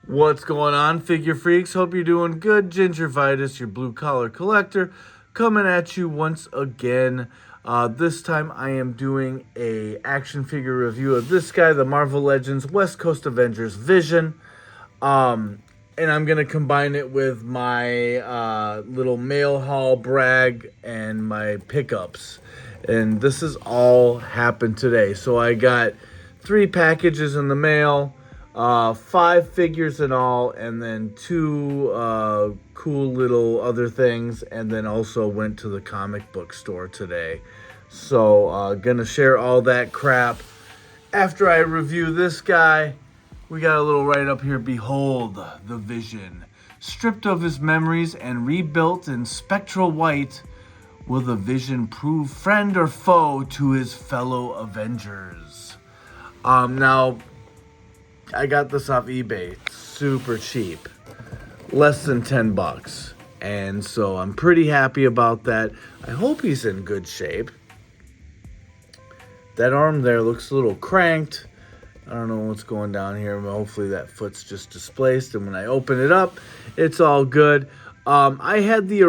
What's going on, figure freaks? Hope you're doing good. Gingivitis, your blue collar collector, coming at you once again. This time I am doing a action figure review of this guy, the Marvel Legends West Coast Avengers VISION. And I'm going to combine it with my little mail haul brag and my pickups. And this has all happened today. So I got 3 packages in the mail. 5 figures in all, and then 2 cool little other things, and then also went to the comic book store today. So gonna share all that crap after I review this guy. We got a little right up here. Behold the Vision, stripped of his memories and rebuilt in spectral white. Will the Vision prove friend or foe to his fellow Avengers? Now, I got this off eBay, super cheap, less than $10, and so I'm pretty happy about that. I hope he's in good shape. That arm there looks a little cranked. I don't know what's going down here, but hopefully that foot's just displaced, and when I open it up, it's all good. I had the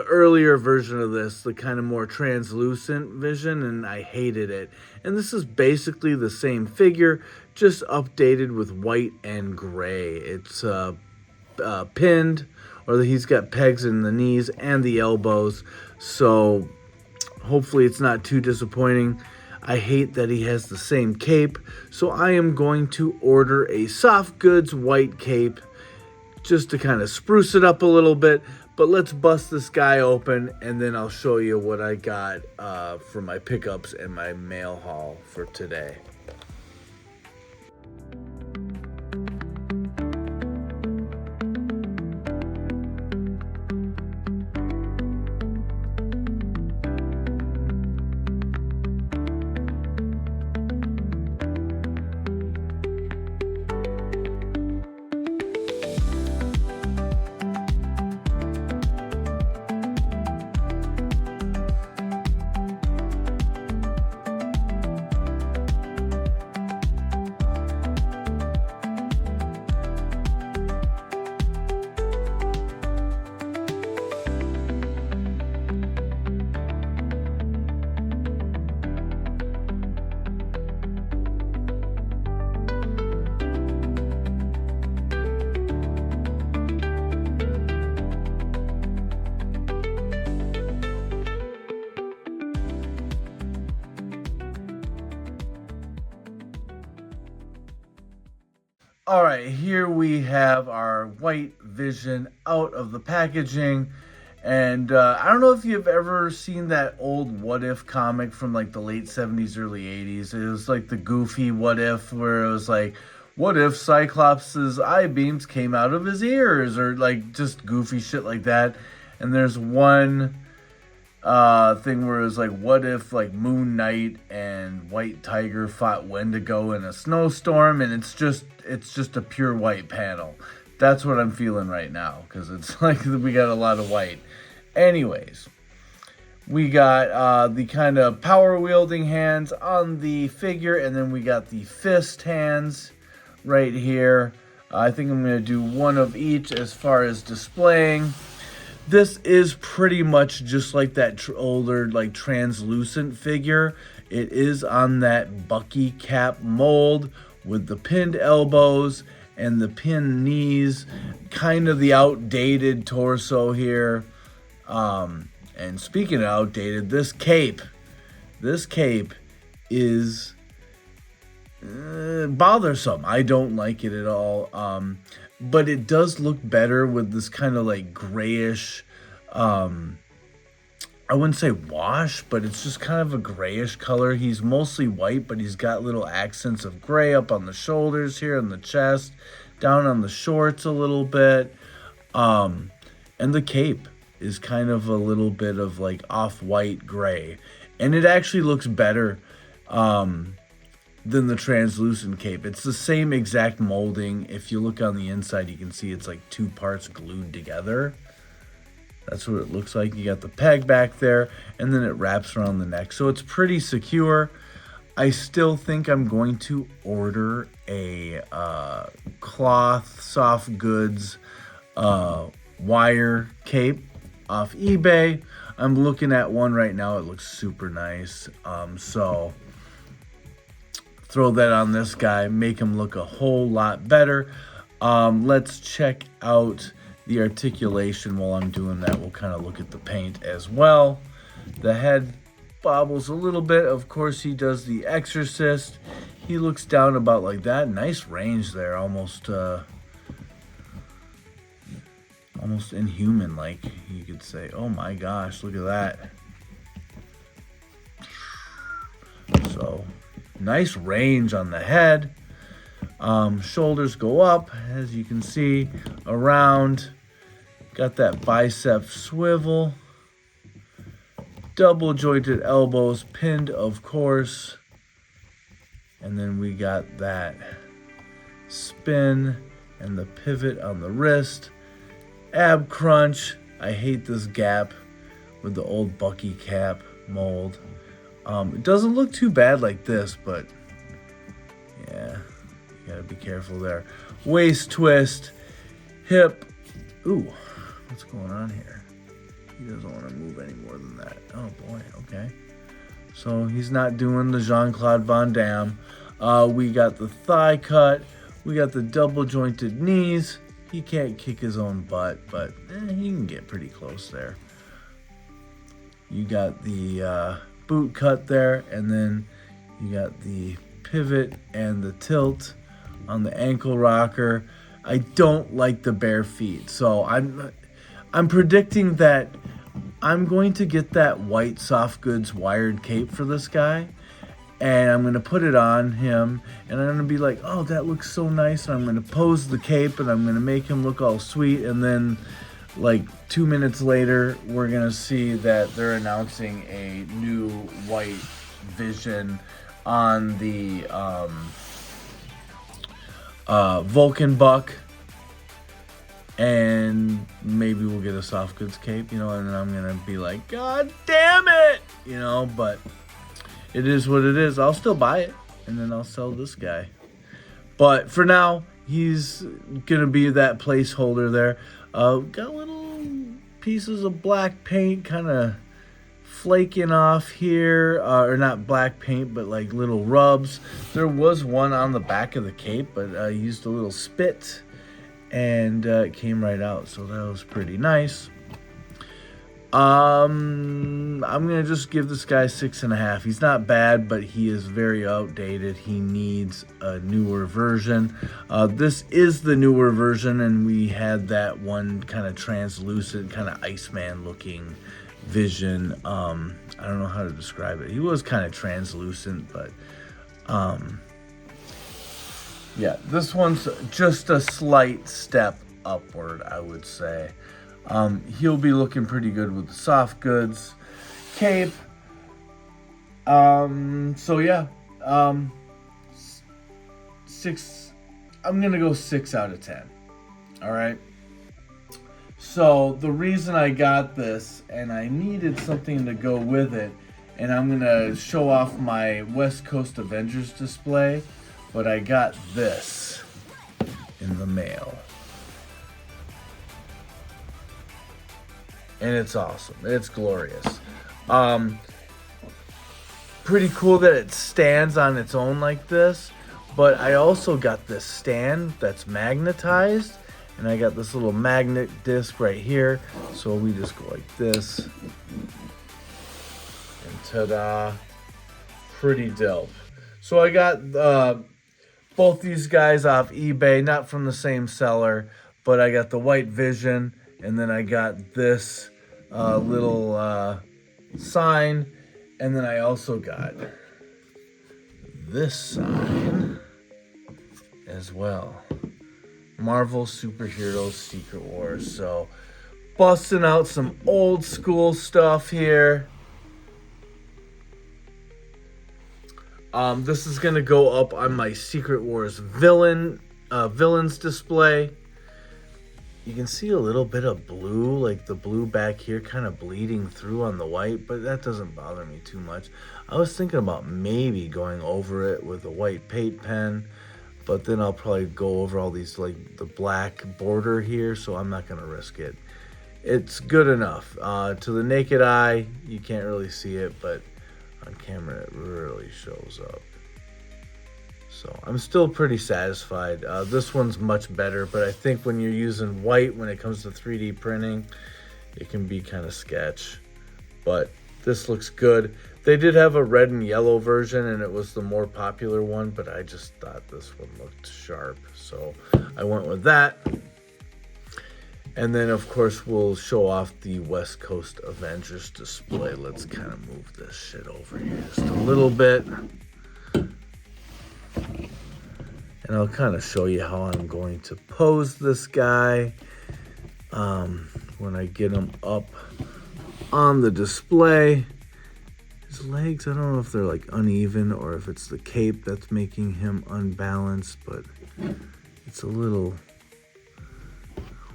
earlier version of this, the kind of more translucent Vision, and I hated it. And this is basically the same figure, just updated with white and gray. It's pinned, or he's got pegs in the knees and the elbows, so hopefully it's not too disappointing. I hate that he has the same cape, so I am going to order a soft goods white cape just to kind of spruce it up a little bit. But let's bust this guy open, and then I'll show you what I got for my pickups and my mail haul for today. All right, here we have our white Vision out of the packaging. And I don't know if you've ever seen that old What If comic from like the late 70s, early 80s. It was like the goofy What If, where it was like, what if Cyclops' eye beams came out of his ears, or like just goofy shit like that. And there's one thing where it was like, what if like Moon Knight and White Tiger fought Wendigo in a snowstorm, and it's just a pure white panel. That's what I'm feeling right now, because it's like we got a lot of white. Anyways, we got the kind of power wielding hands on the figure, and then we got the fist hands right here. I think I'm going to do one of each as far as displaying. This is pretty much just like that older, like translucent figure. It is on that Bucky cap mold with the pinned elbows and the pinned knees, kind of the outdated torso here. And speaking of outdated, this cape is bothersome. I don't like it at all. But it does look better with this kind of like grayish, I wouldn't say wash, but it's just kind of a grayish color. He's mostly white, but he's got little accents of gray up on the shoulders here and the chest, down on the shorts a little bit. And the cape is kind of a little bit of like off-white gray. And it actually looks better than the translucent cape. It's the same exact molding. If you look on the inside, you can see it's like 2 parts glued together. That's what it looks like. You got the peg back there, and then it wraps around the neck. So it's pretty secure. I still think I'm going to order a cloth soft goods wire cape off eBay. I'm looking at one right now. It looks super nice. So throw that on this guy, make him look a whole lot better. Let's check out the articulation while I'm doing that. We'll kind of look at the paint as well. The head bobbles a little bit. Of course, he does the Exorcist. He looks down about like that. Nice range there, almost inhuman, like you could say. Oh my gosh, look at that. So nice range on the head. Shoulders go up, as you can see, around. Got that bicep swivel. Double jointed elbows, pinned, of course. And then we got that spin and the pivot on the wrist. Ab crunch. I hate this gap with the old Bucky cap mold. It doesn't look too bad like this, but yeah, you gotta be careful there. Waist twist, hip. Ooh, what's going on here? He doesn't want to move any more than that. Oh boy, okay. So he's not doing the Jean-Claude Van Damme. We got the thigh cut. We got the double jointed knees. He can't kick his own butt, but he can get pretty close there. You got the boot cut there, and then you got the pivot and the tilt on the ankle rocker. I don't like the bare feet, so I'm predicting that I'm going to get that white soft goods wired cape for this guy, and I'm going to put it on him, and I'm going to be like, oh, that looks so nice, and I'm going to pose the cape, and I'm going to make him look all sweet, and then like 2 minutes later, we're going to see that they're announcing a new white Vision on the Vulcan Buck, and maybe we'll get a soft goods cape, and then I'm going to be like, God damn it, but it is what it is. I'll still buy it, and then I'll sell this guy. But for now, he's going to be that placeholder there. Got little pieces of black paint kind of flaking off here. Or not black paint, but like little rubs. There was one on the back of the cape, but I used a little spit, and it came right out. So that was pretty nice. I'm gonna just give this guy 6.5. He's not bad, but he is very outdated. He needs a newer version. This is the newer version, and we had that one kind of translucent, kind of Iceman looking Vision. I don't know how to describe it. He was kind of translucent, but yeah, this one's just a slight step upward, I would say. He'll be looking pretty good with the soft goods cape. So yeah, 6. I'm gonna go 6 out of 10. All right. So the reason I got this, and I needed something to go with it, and I'm gonna show off my West Coast Avengers display, but I got this in the mail. And it's awesome. It's glorious. Pretty cool that it stands on its own like this. But I also got this stand that's magnetized. And I got this little magnet disc right here. So we just go like this. And ta-da. Pretty dope. So I got both these guys off eBay. Not from the same seller. But I got the white Vision. And then I got this little sign. And then I also got this sign as well. Marvel Superheroes Secret Wars. So, busting out some old school stuff here. This is going to go up on my Secret Wars villains display. You can see a little bit of blue, like the blue back here kind of bleeding through on the white, but that doesn't bother me too much. I was thinking about maybe going over it with a white paint pen, but then I'll probably go over all these, like the black border here, so I'm not going to risk it. It's good enough. To the naked eye, you can't really see it, but on camera it really shows up. So I'm still pretty satisfied. This one's much better, but I think when you're using white when it comes to 3D printing, it can be kind of sketch. But this looks good. They did have a red and yellow version, and it was the more popular one, but I just thought this one looked sharp, so I went with that. And then, of course, we'll show off the West Coast Avengers display. Let's kind of move this shit over here just a little bit. And I'll kind of show you how I'm going to pose this guy when I get him up on the display. His legs, I don't know if they're like uneven or if it's the cape that's making him unbalanced, but it's a little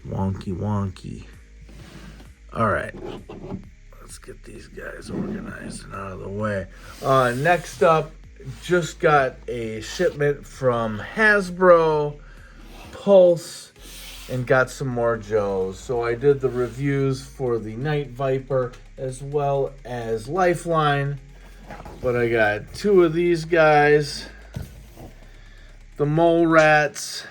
wonky. All right, let's get these guys organized and out of the way. Next up, just got a shipment from Hasbro, Pulse, and got some more Joes. So I did the reviews for the Night Viper as well as Lifeline, but I got two of these guys, the Mole Rats,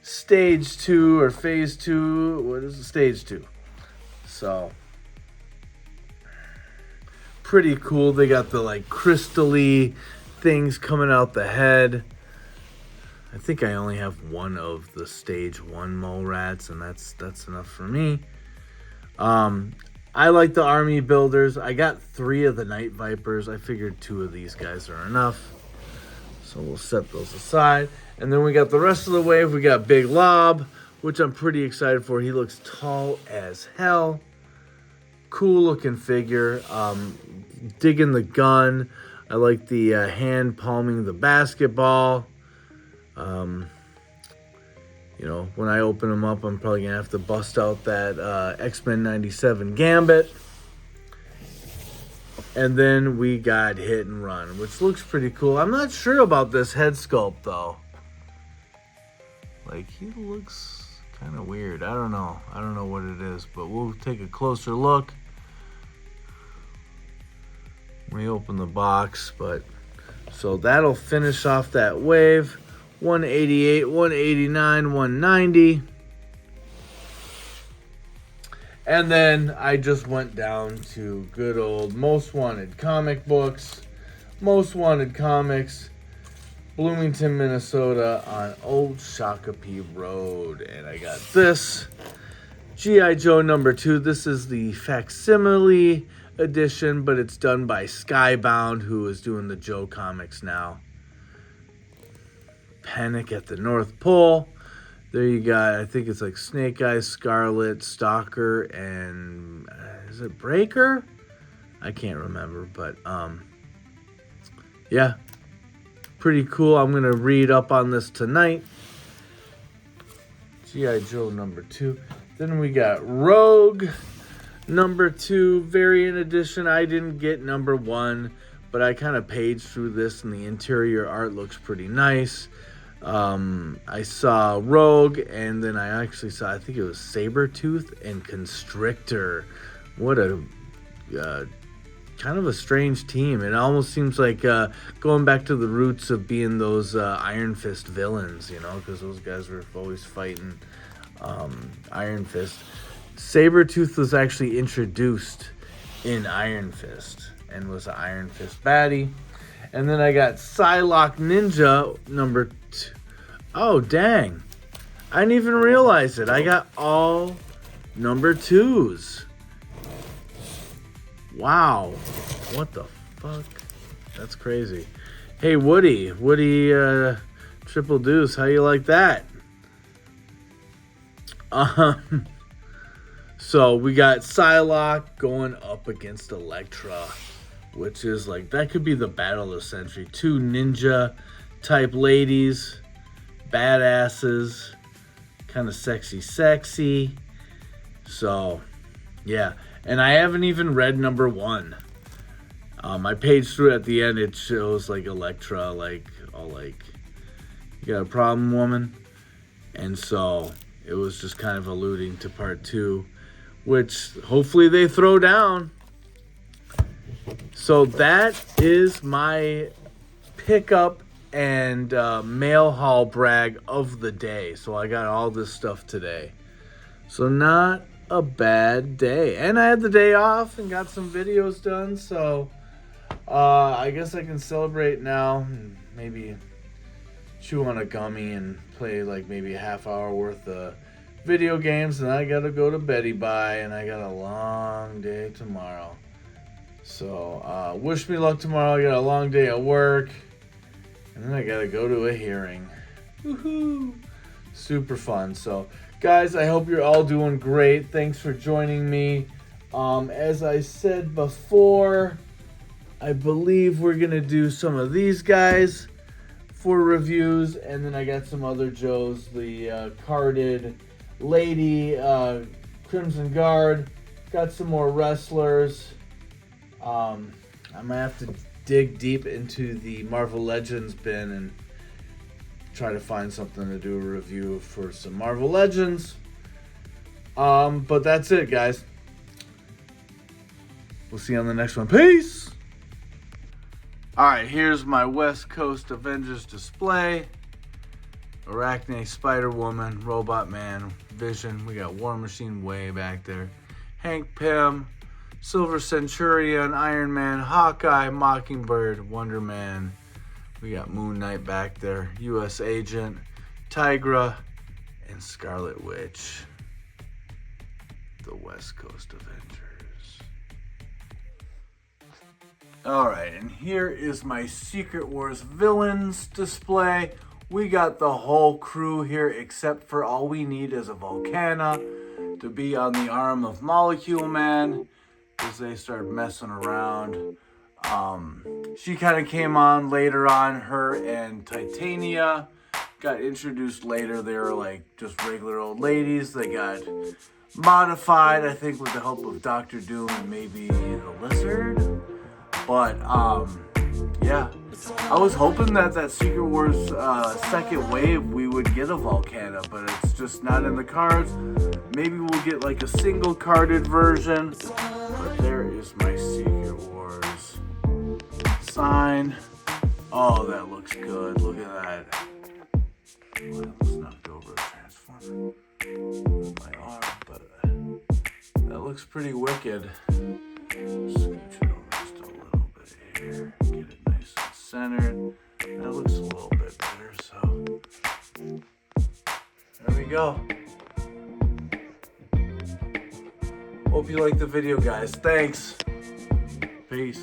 Stage 2 or Phase 2. What is it? Stage 2. So pretty cool. They got the like crystal-y things coming out the head. I think I only have one of the Stage 1 Mole Rats, and that's enough for me. I like the army builders. I got 3 of the Night Vipers. I figured 2 of these guys are enough, so we'll set those aside. And then we got the rest of the wave. We got Big Lob, which I'm pretty excited for. He looks tall as hell. Cool looking figure. Digging the gun. I like the hand palming the basketball. You know, when I open them up, I'm probably going to have to bust out that X-Men 97 Gambit. And then we got Hit and Run, which looks pretty cool. I'm not sure about this head sculpt, though. Like, he looks kind of weird. I don't know. I don't know what it is, but we'll take a closer look when we open the box. But so that'll finish off that wave. 188, 189, 190. And then I just went down to good old Most Wanted comic books. Most Wanted Comics, Bloomington, Minnesota on Old Shakopee Road. And I got this G.I. Joe number 2. This is the facsimile edition, but it's done by Skybound, who is doing the Joe comics now. Panic at the North Pole. There you got, I think it's like Snake Eyes, Scarlet, Stalker, and is it Breaker? I can't remember, but yeah, pretty cool. I'm gonna read up on this tonight. G.I. Joe number 2. Then we got Rogue number 2 variant edition. I didn't get number 1, but I kind of paged through this, and the interior art looks pretty nice. I saw Rogue, and then I actually saw, I think it was Sabretooth and Constrictor. What a kind of a strange team. It almost seems like going back to the roots of being those Iron Fist villains, you know, because those guys were always fighting Iron Fist. Sabretooth was actually introduced in Iron Fist and was an Iron Fist baddie. And then I got Psylocke Ninja number 2. Oh, dang. I didn't even realize it. I got all number 2s. Wow. What the fuck? That's crazy. Hey, Woody. Triple Deuce. How you like that? So we got Psylocke going up against Elektra, which is like, that could be the battle of the century. 2 ninja type ladies, badasses, kind of sexy. So, yeah. And I haven't even read number 1. I paged through at the end. It shows like Elektra, like all like, you got a problem, woman? And so it was just kind of alluding to part 2, which hopefully they throw down. So that is my pickup and mail haul brag of the day. So I got all this stuff today. So not a bad day. And I had the day off and got some videos done. So I guess I can celebrate now. Maybe chew on a gummy and play like maybe a half hour worth of video games. And I got to go to Betty Bye. And I got a long day tomorrow. So wish me luck tomorrow. I got a long day at work. And then I got to go to a hearing. Woohoo! Super fun. So, guys, I hope you're all doing great. Thanks for joining me. As I said before, I believe we're going to do some of these guys for reviews. And then I got some other Joes. The carded lady, Crimson Guard. Got some more wrestlers. I'm going to have to dig deep into the Marvel Legends bin and try to find something to do a review for some Marvel Legends. But that's it, guys. We'll see you on the next one. Peace! Alright, here's my West Coast Avengers display. Arachne, Spider-Woman, Robot Man, Vision. We got War Machine way back there. Hank Pym, Silver Centurion, Iron Man, Hawkeye, Mockingbird, Wonder Man. We got Moon Knight back there, U.S. Agent, Tigra, and Scarlet Witch. The West Coast Avengers. Alright, and here is my Secret Wars villains display. We got the whole crew here, except for all we need is a Volcana to be on the arm of Molecule Man, because they started messing around. She kind of came on later on. Her and Titania got introduced later. They were like just regular old ladies. They got modified, I think, with the help of Dr. Doom and maybe the Lizard. But yeah, I was hoping that Secret Wars second wave we would get a Volcana, but it's just not in the cards. Maybe we'll get like a single carded version. But there is my Secret Wars sign. Oh, that looks good. Look at that. Oh, I almost knocked over a Transformer with my arm, but that looks pretty wicked. Scooch it over just a little bit here. Get it nice and centered. That looks a little bit better, so there we go. Hope you liked the video, guys. Thanks. Peace.